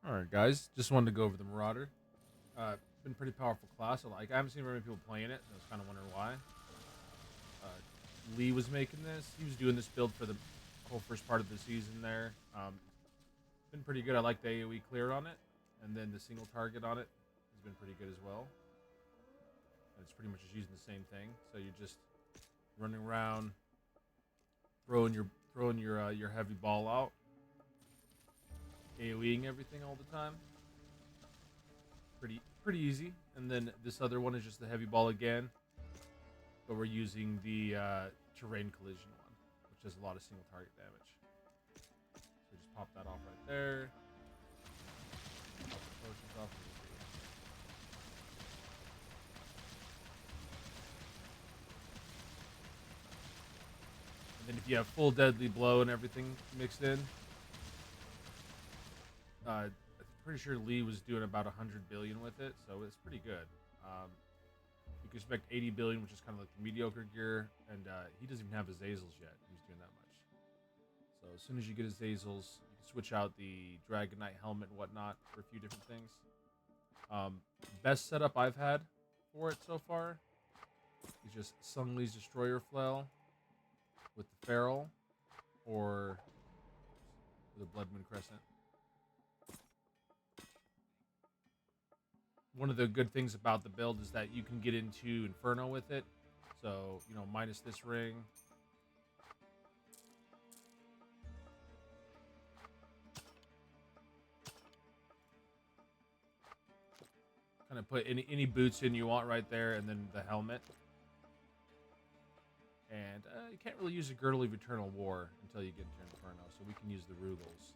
Alright, guys. Just wanted to go over the Marauder. Been a pretty powerful class. I haven't seen very many people playing it. I was kind of wondering why. Uh, Lee was making this. He was doing this build for the whole first part of the season there. Been pretty good. I like the AoE clear on it. And then the single target on it has been pretty good as well. And it's pretty much just using the same thing. So you're just running around, throwing your heavy ball out, AoEing everything all the time. Pretty easy. And then this other one is just the heavy ball again, but we're using the terrain collision one, which does a lot of single target damage. So just pop that off right there. Pop the potions off. And then if you have full deadly blow and everything mixed in, I'm pretty sure Lee was doing about 100 billion with it, so it's pretty good. You can expect 80 billion, which is kind of like the mediocre gear, and he doesn't even have his Azels yet. He's doing that much. So as soon as you get his Azels, you can switch out the Dragon Knight helmet and whatnot for a few different things. Best setup I've had for it so far is just Sung Lee's Destroyer Flail with the Feral or the Bloodmoon Crescent. One of the good things about the build is that you can get into Inferno with it. So, minus this ring. Kind of put any boots in you want right there, and then the helmet. And you can't really use a Girdle of Eternal War until you get into Inferno, so we can use the Rugals.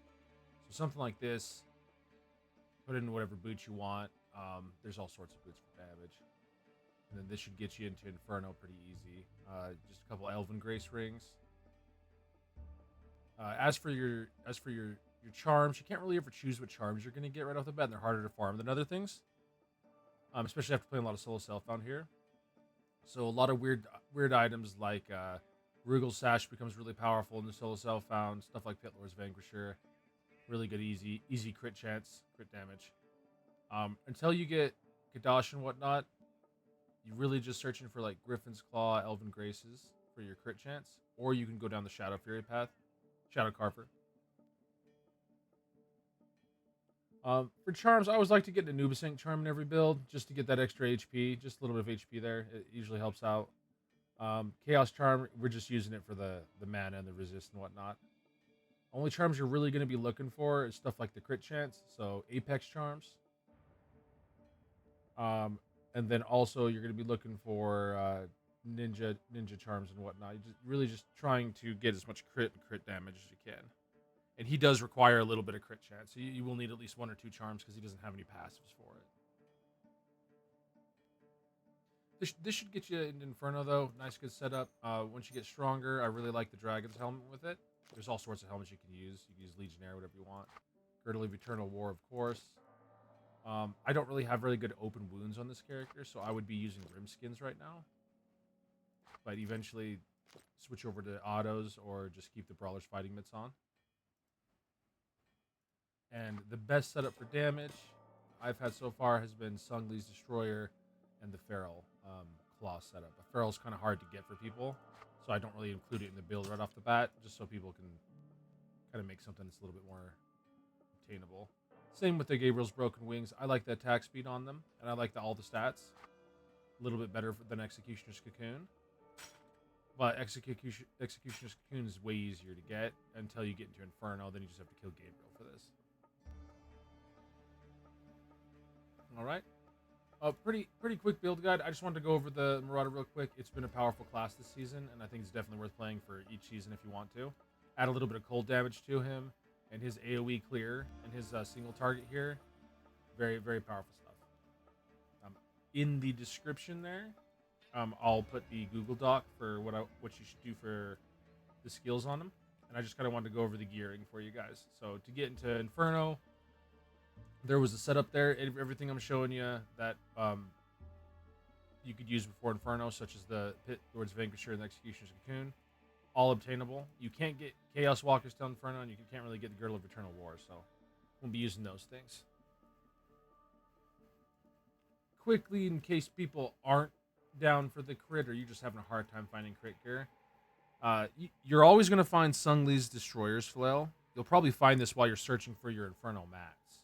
So something like this, put in whatever boots you want. There's all sorts of boots for damage. And then this should get you into Inferno pretty easy. Just a couple Elven Grace rings. As for your charms, you can't really ever choose what charms you're going to get right off the bat, and they're harder to farm than other things. Especially after playing a lot of solo self-found here. So a lot of weird items like Rugal Sash becomes really powerful in the solo self-found. Stuff like Pit Lord's Vanquisher. Really good easy crit chance, crit damage. Until you get Kadash and whatnot, you're really just searching for like Griffin's Claw, Elven Graces for your crit chance. Or you can go down the Shadow Fury path. Shadow Carver. For charms, I always like to get an Anubis Ink charm in every build, just to get that extra HP, just a little bit of HP there. It usually helps out. Chaos Charm, we're just using it for the mana and the resist and whatnot. Only charms you're really going to be looking for is stuff like the crit chance, so Apex Charms. And then also you're going to be looking for ninja charms and whatnot. You're just trying to get as much crit damage as you can. And he does require a little bit of crit chance. So you will need at least 1 or 2 charms because he doesn't have any passives for it. This should get you into Inferno, though. Nice, good setup. Once you get stronger, I really like the Dragon's Helmet with it. There's all sorts of helmets you can use. You can use Legionnaire, whatever you want. Girdle of Eternal War, of course. I don't really have really good open wounds on this character, so I would be using Rim Skins right now. But eventually switch over to autos or just keep the Brawler's Fighting Mitts on. And the best setup for damage I've had so far has been Sung Lee's Destroyer and the Feral Claw setup. The Feral's kind of hard to get for people, so I don't really include it in the build right off the bat, just so people can kind of make something that's a little bit more obtainable. Same with the Gabriel's Broken Wings. I like the attack speed on them, and I like all the stats. A little bit better than Executioner's Cocoon. But Executioner's Cocoon is way easier to get until you get into Inferno, then you just have to kill Gabriel for this. Alright. Pretty quick build guide. I just wanted to go over the Marauder real quick. It's been a powerful class this season, and I think it's definitely worth playing for each season if you want to. Add a little bit of cold damage to him, and his AoE clear, and his single target here. Very, very powerful stuff. In the description there, I'll put the Google Doc for what you should do for the skills on him. And I just kind of wanted to go over the gearing for you guys. So to get into Inferno, there was a setup there. Everything I'm showing you that you could use before Inferno, such as the Pit Lord's Vanquisher and the Executioner's Cocoon, all obtainable. You can't get Chaos Walkers till Inferno, and you can't really get the Girdle of Eternal War. So We'll be using those things. Quickly, in case people aren't down for the crit or you just having a hard time finding crit gear, you're always going to find Sung Lee's Destroyer's Flail. You'll probably find this while you're searching for your Inferno mats.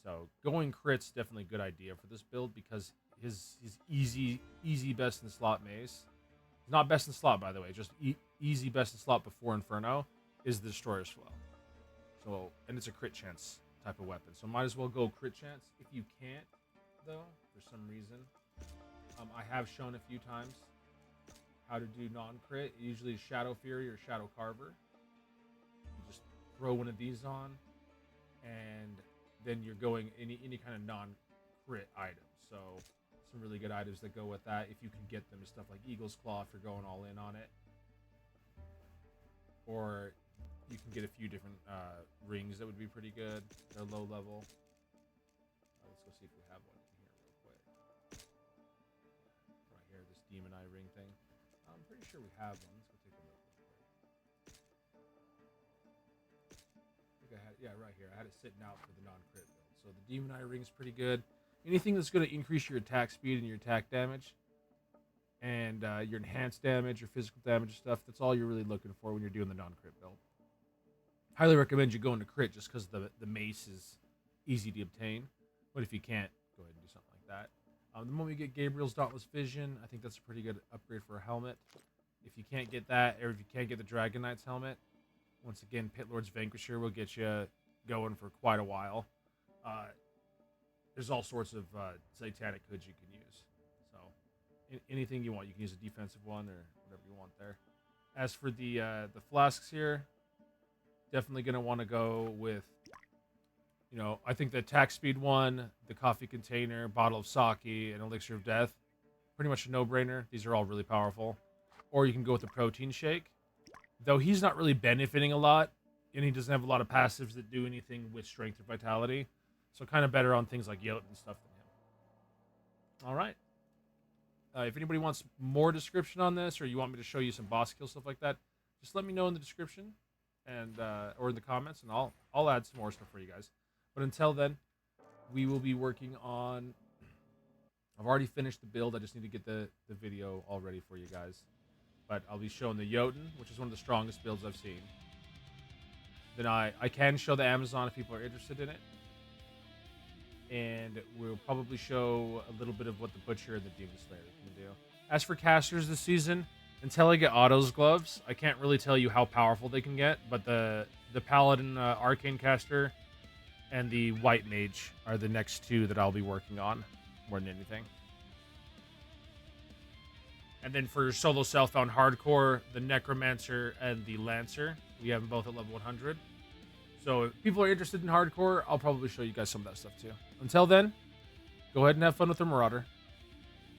So going crit's definitely a good idea for this build because his easy best in slot mace. It's not best in slot, by the way, just easy best in slot before Inferno is the Destroyer's Flail. So, and it's a crit chance type of weapon. So might as well go crit chance. If you can't, though, for some reason, I have shown a few times how to do non-crit. Usually Shadow Fury or Shadow Carver. You just throw one of these on, and then you're going any kind of non-crit items. So some really good items that go with that, if you can get them, is stuff like Eagle's Claw if you're going all in on it. Or you can get a few different rings that would be pretty good. They're low level. Let's go see if we have one in here real quick. Right here, this Demon Eye ring thing. I'm pretty sure we have one. Let's go take a look real quick. I think I had, yeah, right here. I had it sitting out for the non-crit build. So the Demon Eye ring is pretty good. Anything that's going to increase your attack speed and your attack damage, and your enhanced damage, your physical damage stuff, that's all you're really looking for when you're doing the non-crit build. Highly recommend you going to crit just because the mace is easy to obtain. But if you can't, go ahead and do something like that. The moment you get Gabriel's Dauntless Vision, I think that's a pretty good upgrade for a helmet. If you can't get that, or if you can't get the Dragon Knight's helmet, once again, Pit Lord's Vanquisher will get you going for quite a while. There's all sorts of satanic hoods you can use. So anything you want, you can use a defensive one or whatever you want there. As for the flasks here, definitely going to want to go with, I think the attack speed one, the coffee container, bottle of sake, and elixir of death, pretty much a no-brainer. These are all really powerful. Or you can go with the protein shake, though he's not really benefiting a lot, and he doesn't have a lot of passives that do anything with strength or vitality. So kind of better on things like Yot and stuff than him. All right. If anybody wants more description on this, or you want me to show you some boss kill stuff like that, just let me know in the description and or in the comments, and I'll add some more stuff for you guys. But until then, we will be working on. I've already finished the build. I just need to get the video all ready for you guys. But I'll be showing the Jotun, which is one of the strongest builds I've seen. Then I can show the Amazon if people are interested in it. And we'll probably show a little bit of what the Butcher and the Demon Slayer can do. As for casters this season, until I get Otto's gloves, I can't really tell you how powerful they can get, but the Paladin Arcane caster and the White Mage are the next two that I'll be working on more than anything. And then for solo self-found hardcore, the Necromancer and the Lancer, we have them both at level 100. So if people are interested in hardcore, I'll probably show you guys some of that stuff too. Until then, go ahead and have fun with the Marauder.